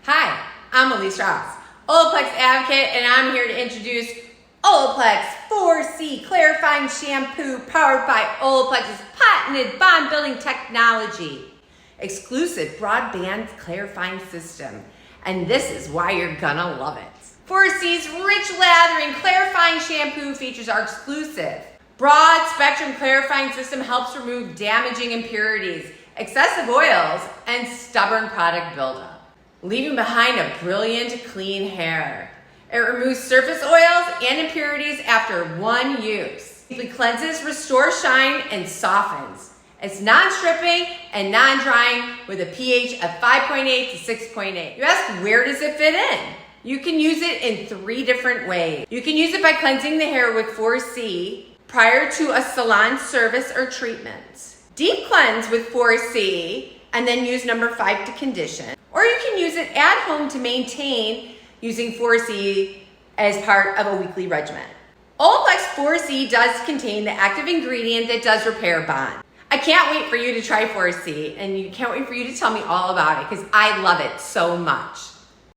Hi, I'm Elise Ross, OLAPLEX'S advocate, and I'm here to introduce OLAPLEX'S 4C Clarifying Shampoo powered by OLAPLEX'S patented bond-building technology. Exclusive broadband clarifying system, and this is why you're gonna love it. 4C's rich lathering clarifying shampoo features are exclusive. Broad spectrum clarifying system helps remove damaging impurities, excessive oils, and stubborn product buildup, leaving behind a brilliant, clean hair. It removes surface oils and impurities after one use. It cleanses, restores shine, and softens. It's non-stripping and non-drying with a pH of 5.8 to 6.8. You ask, where does it fit in? You can use it in 3 different ways. You can use it by cleansing the hair with 4C prior to a salon service or treatment. Deep cleanse with 4C and then use number 5 to condition. Or you can use it at home to maintain using 4C as part of a weekly regimen. OLAPLEX'S 4C does contain the active ingredient that does repair bond. I can't wait for you to try 4C, and you can't wait for you to tell me all about it because I love it so much.